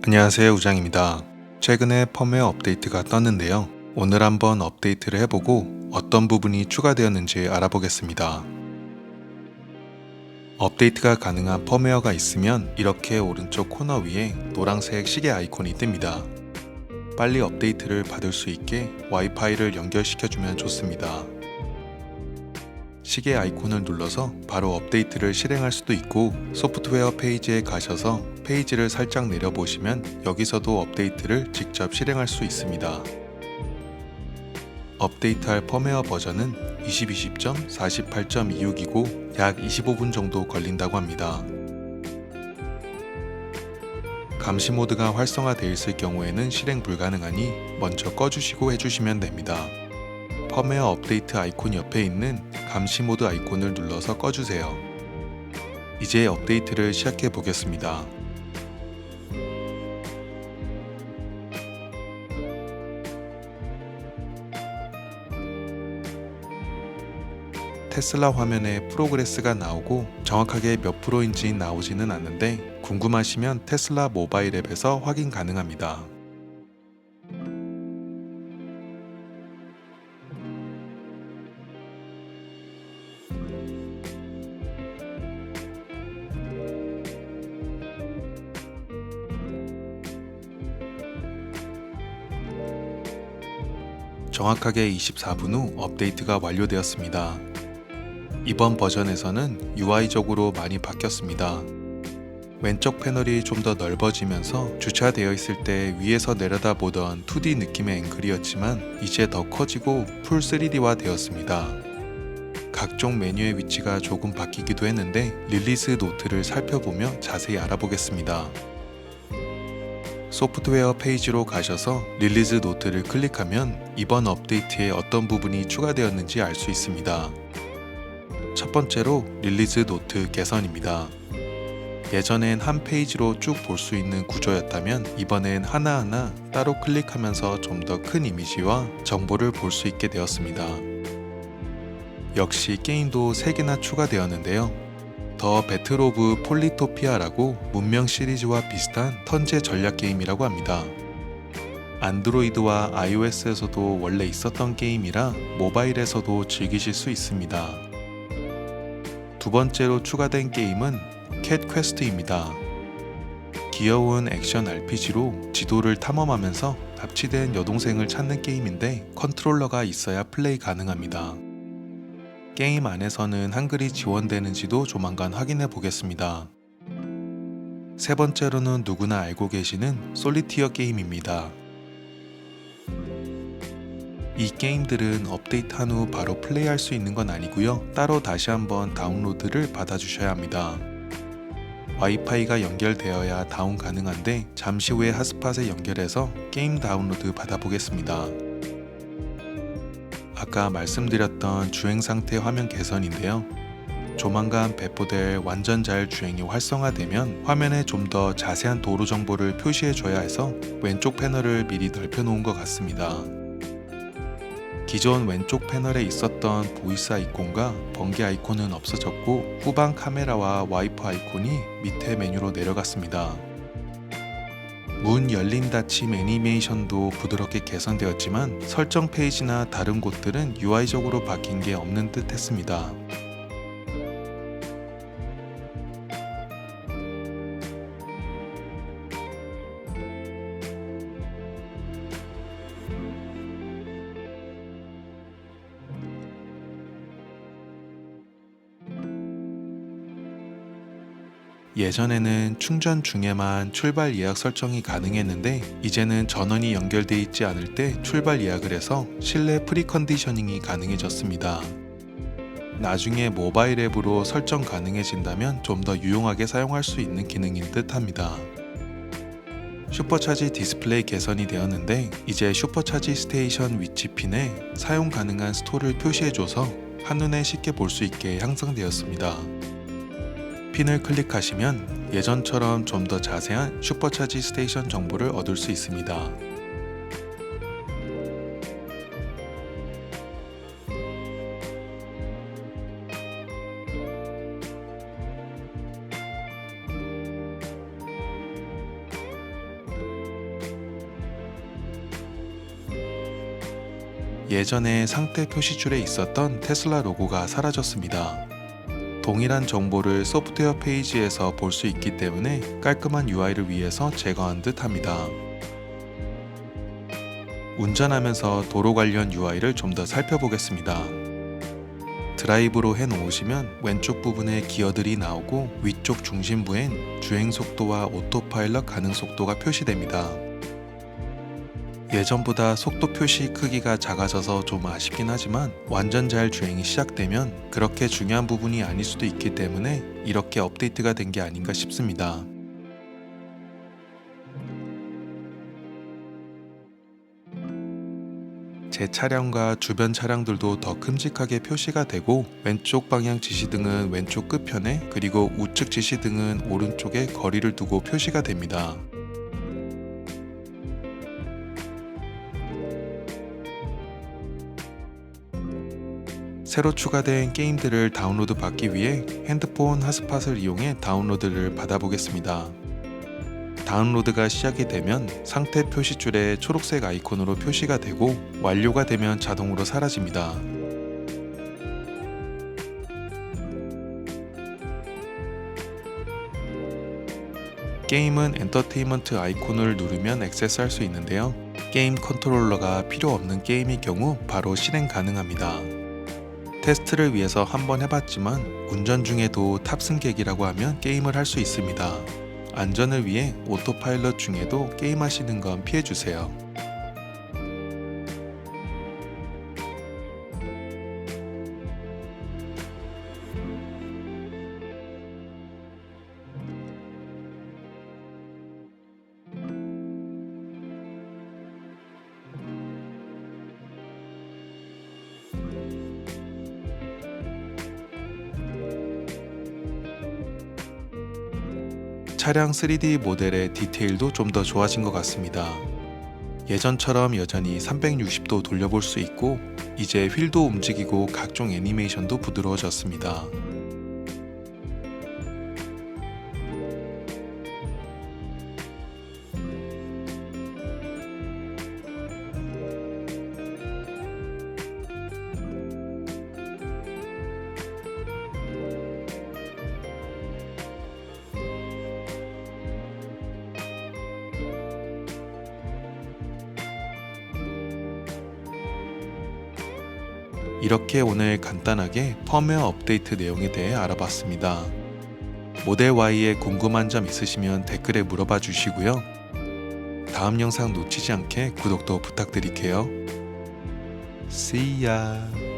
안녕하세요, 우장입니다. 최근에 펌웨어 업데이트가 떴는데요. 오늘 한번 업데이트를 해보고 어떤 부분이 추가되었는지 알아보겠습니다. 업데이트가 가능한 펌웨어가 있으면 이렇게 오른쪽 코너 위에 노란색 시계 아이콘이 뜹니다. 빨리 업데이트를 받을 수 있게 와이파이를 연결시켜주면 좋습니다. 시계 아이콘을 눌러서 바로 업데이트를 실행할 수도 있고, 소프트웨어 페이지에 가셔서 페이지를 살짝 내려보시면 여기서도 업데이트를 직접 실행할 수 있습니다. 업데이트할 펌웨어 버전은 2020.48.26이고 약 25분 정도 걸린다고 합니다. 감시 모드가 활성화되어 있을 경우에는 실행 불가능하니 먼저 꺼주시고 해주시면 됩니다. 펌웨어 업데이트 아이콘 옆에 있는 감시 모드 아이콘을 눌러서 꺼주세요. 이제 업데이트를 시작해 보겠습니다. 테슬라 화면에 프로그레스가 나오고 정확하게 몇 프로인지 나오지는 않는데, 궁금하시면 테슬라 모바일 앱에서 확인 가능합니다. 정확하게 24분 후 업데이트가 완료되었습니다. 이번 버전에서는 UI적으로 많이 바뀌었습니다. 왼쪽 패널이 좀 더 넓어지면서 주차되어 있을 때 위에서 내려다보던 2D 느낌의 앵글이었지만 이제 더 커지고 풀 3D화 되었습니다. 각종 메뉴의 위치가 조금 바뀌기도 했는데 릴리즈 노트를 살펴보며 자세히 알아보겠습니다. 소프트웨어 페이지로 가셔서 릴리즈 노트를 클릭하면 이번 업데이트에 어떤 부분이 추가되었는지 알 수 있습니다. 첫 번째로 릴리즈 노트 개선입니다. 예전엔 한 페이지로 쭉 볼 수 있는 구조였다면 이번엔 하나하나 따로 클릭하면서 좀 더 큰 이미지와 정보를 볼 수 있게 되었습니다. 역시 게임도 3개나 추가되었는데요. 더 배틀 오브 폴리토피아라고 문명 시리즈와 비슷한 턴제 전략 게임이라고 합니다. 안드로이드와 iOS에서도 원래 있었던 게임이라 모바일에서도 즐기실 수 있습니다. 두 번째로 추가된 게임은 캣 퀘스트입니다. 귀여운 액션 RPG로 지도를 탐험하면서 납치된 여동생을 찾는 게임인데 컨트롤러가 있어야 플레이 가능합니다. 게임 안에서는 한글이 지원되는지도 조만간 확인해 보겠습니다. 세 번째로는 누구나 알고 계시는 솔리티어 게임입니다. 이 게임들은 업데이트한 후 바로 플레이할 수 있는 건 아니고요. 따로 다시 한번 다운로드를 받아주셔야 합니다. 와이파이가 연결되어야 다운 가능한데 잠시 후에 핫스팟에 연결해서 게임 다운로드 받아보겠습니다. 아까 말씀드렸던 주행 상태 화면 개선인데요. 조만간 배포될 완전 자율 주행이 활성화되면 화면에 좀 더 자세한 도로 정보를 표시해줘야 해서 왼쪽 패널을 미리 넓혀 놓은 것 같습니다. 기존 왼쪽 패널에 있었던 보이스 아이콘과 번개 아이콘은 없어졌고 후방 카메라와 와이퍼 아이콘이 밑에 메뉴로 내려갔습니다. 문 열림 닫힘 애니메이션도 부드럽게 개선되었지만 설정 페이지나 다른 곳들은 UI적으로 바뀐 게 없는 듯 했습니다. 예전에는 충전 중에만 출발 예약 설정이 가능했는데 이제는 전원이 연결되어 있지 않을 때 출발 예약을 해서 실내 프리컨디셔닝이 가능해졌습니다. 나중에 모바일 앱으로 설정 가능해진다면 좀 더 유용하게 사용할 수 있는 기능인 듯 합니다. 슈퍼차지 디스플레이 개선이 되었는데 이제 슈퍼차지 스테이션 위치 핀에 사용 가능한 스토어를 표시해줘서 한눈에 쉽게 볼 수 있게 향상되었습니다. 핀을 클릭하시면 예전처럼 좀 더 자세한 슈퍼차지 스테이션 정보를 얻을 수 있습니다. 예전에 상태 표시줄에 있었던 테슬라 로고가 사라졌습니다. 동일한 정보를 소프트웨어 페이지에서 볼 수 있기 때문에 깔끔한 UI를 위해서 제거한 듯 합니다. 운전하면서 도로 관련 UI를 좀 더 살펴보겠습니다. 드라이브로 해놓으시면 왼쪽 부분에 기어들이 나오고 위쪽 중심부엔 주행 속도와 오토파일럿 가능 속도가 표시됩니다. 예전보다 속도 표시 크기가 작아져서 좀 아쉽긴 하지만 완전 자율 주행이 시작되면 그렇게 중요한 부분이 아닐 수도 있기 때문에 이렇게 업데이트가 된 게 아닌가 싶습니다. 제 차량과 주변 차량들도 더 큼직하게 표시가 되고 왼쪽 방향 지시등은 왼쪽 끝편에 그리고 우측 지시등은 오른쪽에 거리를 두고 표시가 됩니다. 새로 추가된 게임들을 다운로드 받기 위해 핸드폰 핫스팟을 이용해 다운로드를 받아보겠습니다. 다운로드가 시작이 되면 상태 표시줄에 초록색 아이콘으로 표시가 되고 완료가 되면 자동으로 사라집니다. 게임은 엔터테인먼트 아이콘을 누르면 액세스할 수 있는데요. 게임 컨트롤러가 필요 없는 게임의 경우 바로 실행 가능합니다. 테스트를 위해서 한번 해봤지만 운전 중에도 탑승객이라고 하면 게임을 할 수 있습니다. 안전을 위해 오토파일럿 중에도 게임하시는 건 피해주세요. 차량 3D 모델의 디테일도 좀 더 좋아진 것 같습니다. 예전처럼 여전히 360도 돌려볼 수 있고 이제 휠도 움직이고 각종 애니메이션도 부드러워졌습니다. 이렇게 오늘 간단하게 펌웨어 업데이트 내용에 대해 알아봤습니다. 모델 Y에 궁금한 점 있으시면 댓글에 물어봐 주시고요. 다음 영상 놓치지 않게 구독도 부탁드릴게요. See ya!